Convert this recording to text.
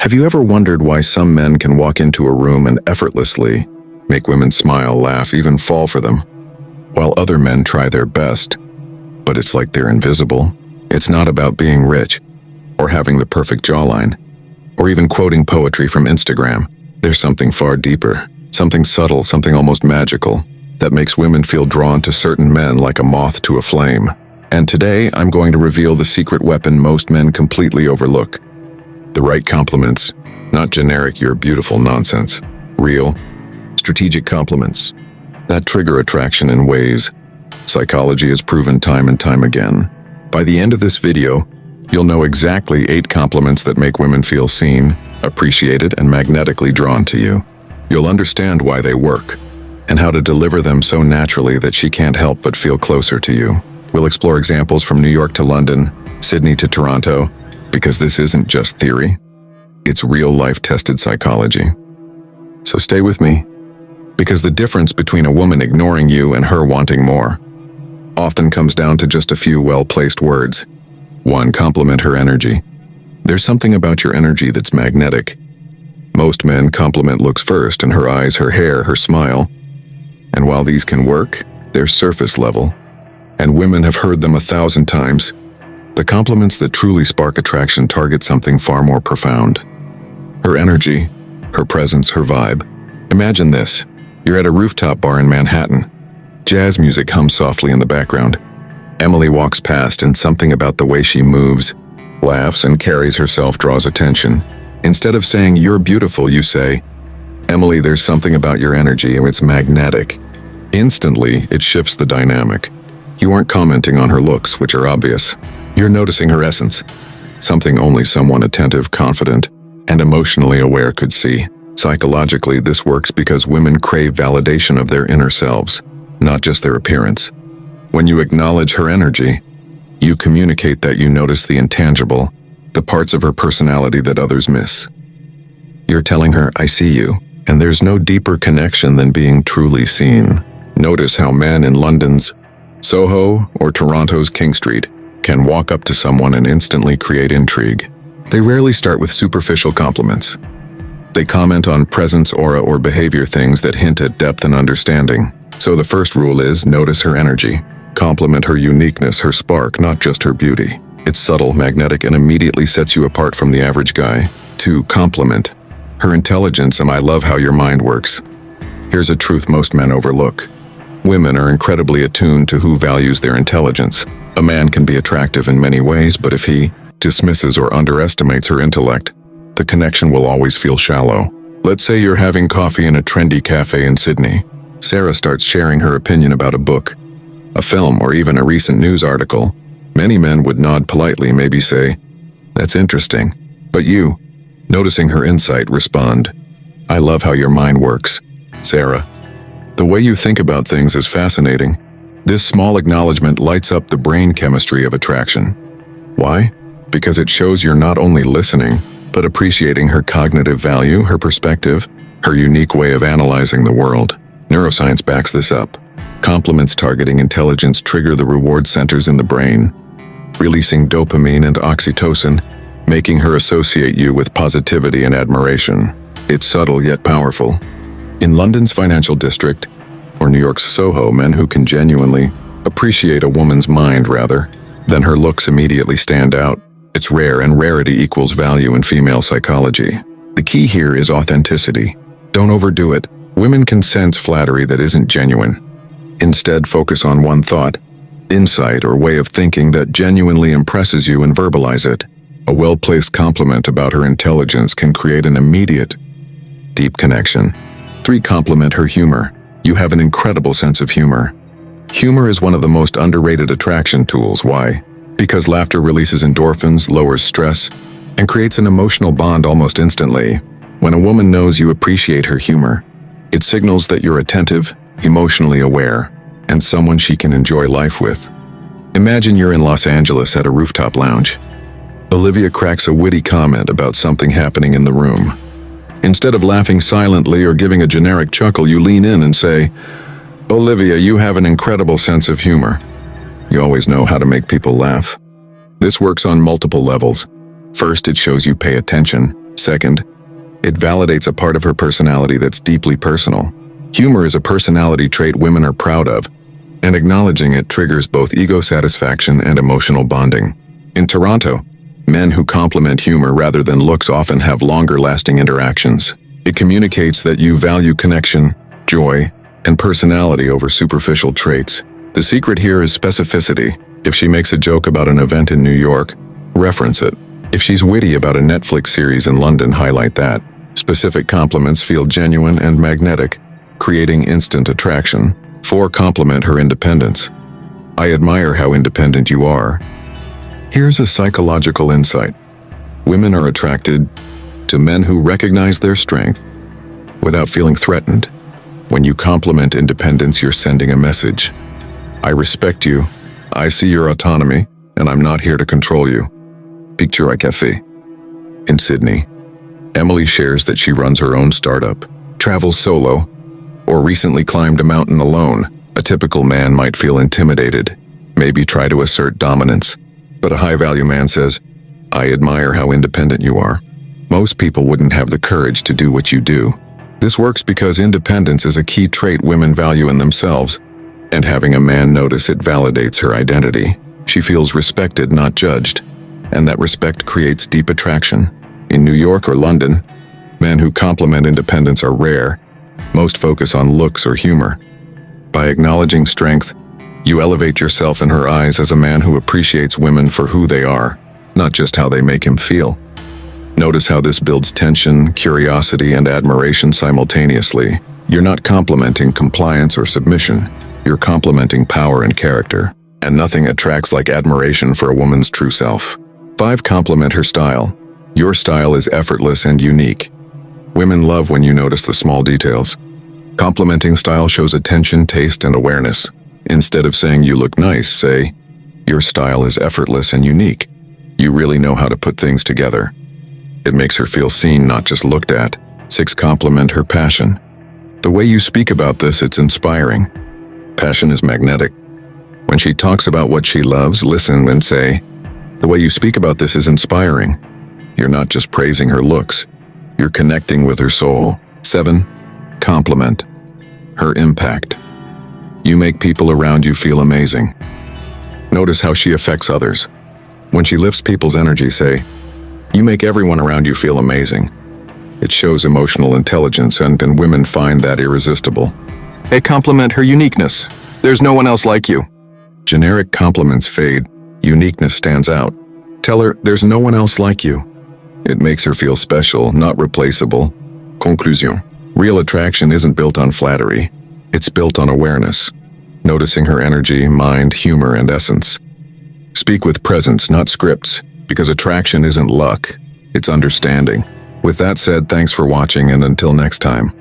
Have you ever wondered why some men can walk into a room and effortlessly make women smile, laugh, even fall for them, while other men try their best, but it's like they're invisible? It's not about being rich, or having the perfect jawline, or even quoting poetry from Instagram. There's something far deeper, something subtle, something almost magical, that makes women feel drawn to certain men like a moth to a flame. And today, I'm going to reveal the secret weapon most men completely overlook. The right compliments, not generic "you're beautiful" nonsense. Real, strategic compliments that trigger attraction in ways psychology has proven time and time again. By the end of this video, you'll know exactly 8 compliments that make women feel seen, appreciated, and magnetically drawn to you. You'll understand why they work, and how to deliver them so naturally that she can't help but feel closer to you. We'll explore examples from New York to London, Sydney to Toronto, because this isn't just theory, it's real-life tested psychology. So stay with me, because the difference between a woman ignoring you and her wanting more often comes down to just a few well-placed words. 1. Compliment her energy. There's something about your energy that's magnetic. Most men compliment looks first, and her eyes, her hair, her smile. And while these can work, they're surface level, and women have heard them 1,000 times. The compliments that truly spark attraction target something far more profound. Her energy, her presence, her vibe. Imagine this. You're at a rooftop bar in Manhattan. Jazz music hums softly in the background. Emily walks past, and something about the way she moves, laughs, and carries herself draws attention. Instead of saying "you're beautiful," you say, "Emily, there's something about your energy, and it's magnetic." Instantly, it shifts the dynamic. You aren't commenting on her looks, which are obvious. You're noticing her essence, something only someone attentive, confident, and emotionally aware could see. Psychologically, this works because women crave validation of their inner selves, not just their appearance. When you acknowledge her energy, you communicate that you notice the intangible, the parts of her personality that others miss. You're telling her, "I see you," and there's no deeper connection than being truly seen. Notice how men in London's Soho or Toronto's King Street can walk up to someone and instantly create intrigue. They rarely start with superficial compliments. They comment on presence, aura, or behavior, things that hint at depth and understanding. So the first rule is notice her energy. Compliment her uniqueness, her spark, not just her beauty. It's subtle, magnetic, and immediately sets you apart from the average guy. 2. Compliment her intelligence, and I love how your mind works. Here's a truth most men overlook. Women are incredibly attuned to who values their intelligence. A man can be attractive in many ways, but if he dismisses or underestimates her intellect, the connection will always feel shallow. Let's say you're having coffee in a trendy cafe in Sydney. Sarah starts sharing her opinion about a book, a film, or even a recent news article. Many men would nod politely, maybe say, "That's interesting." But you, noticing her insight, respond, "I love how your mind works, Sarah. The way you think about things is fascinating." This small acknowledgement lights up the brain chemistry of attraction. Why? Because it shows you're not only listening, but appreciating her cognitive value, her perspective, her unique way of analyzing the world. Neuroscience backs this up. Compliments targeting intelligence trigger the reward centers in the brain, releasing dopamine and oxytocin, making her associate you with positivity and admiration. It's subtle yet powerful. In London's financial district, or New York's Soho, men who can genuinely appreciate a woman's mind rather than her looks immediately stand out. It's rare, and rarity equals value in female psychology. The key here is authenticity. Don't overdo it. Women can sense flattery that isn't genuine. Instead, focus on one thought, insight, or way of thinking that genuinely impresses you and verbalize it. A well-placed compliment about her intelligence can create an immediate, deep connection. 3. Compliment her humor. You have an incredible sense of humor. Humor is one of the most underrated attraction tools. Why? Because laughter releases endorphins, lowers stress, and creates an emotional bond almost instantly. When a woman knows you appreciate her humor, it signals that you're attentive, emotionally aware, and someone she can enjoy life with. Imagine you're in Los Angeles at a rooftop lounge. Olivia cracks a witty comment about something happening in the room. Instead of laughing silently or giving a generic chuckle, you lean in and say, "Olivia, you have an incredible sense of humor." You always know how to make people laugh. This works on multiple levels. First, it shows you pay attention. Second, it validates a part of her personality that's deeply personal. Humor is a personality trait women are proud of, and acknowledging it triggers both ego satisfaction and emotional bonding. In Toronto, men who compliment humor rather than looks often have longer-lasting interactions. It communicates that you value connection, joy, and personality over superficial traits. The secret here is specificity. If she makes a joke about an event in New York, reference it. If she's witty about a Netflix series in London, highlight that. Specific compliments feel genuine and magnetic, creating instant attraction. 4. Compliment her independence. I admire how independent you are. Here's a psychological insight. Women are attracted to men who recognize their strength without feeling threatened. When you compliment independence, you're sending a message. I respect you, I see your autonomy, and I'm not here to control you. Picture à café. In Sydney, Emily shares that she runs her own startup, travels solo, or recently climbed a mountain alone. A typical man might feel intimidated, maybe try to assert dominance. But a high-value man says, I admire how independent you are. Most people wouldn't have the courage to do what you do. This works because independence is a key trait women value in themselves, and having a man notice it validates her identity. She feels respected, not judged, and that respect creates deep attraction. In New York or London, men who compliment independence are rare. Most focus on looks or humor. By acknowledging strength, you elevate yourself in her eyes as a man who appreciates women for who they are, not just how they make him feel. Notice how this builds tension, curiosity, and admiration simultaneously. You're not complimenting compliance or submission. You're complimenting power and character. And nothing attracts like admiration for a woman's true self. 5. Compliment her style. Your style is effortless and unique. Women love when you notice the small details. Complimenting style shows attention, taste, and awareness. Instead of saying you look nice, say, your style is effortless and unique. You really know how to put things together. It makes her feel seen, not just looked at. 6. Compliment her passion. The way you speak about this, it's inspiring. Passion is magnetic. When she talks about what she loves, listen and say, the way you speak about this is inspiring. You're not just praising her looks. You're connecting with her soul. 7. Compliment her impact. You make people around you feel amazing. Notice how she affects others. When she lifts people's energy, say, you make everyone around you feel amazing. It shows emotional intelligence, and women find that irresistible. Compliment her uniqueness. There's no one else like you. Generic compliments fade. Uniqueness stands out. Tell her there's no one else like you. It makes her feel special, not replaceable. Conclusion. Real attraction isn't built on flattery. It's built on awareness. Noticing her energy, mind, humor, and essence. Speak with presence, not scripts, because attraction isn't luck, it's understanding. With that said, thanks for watching, and until next time.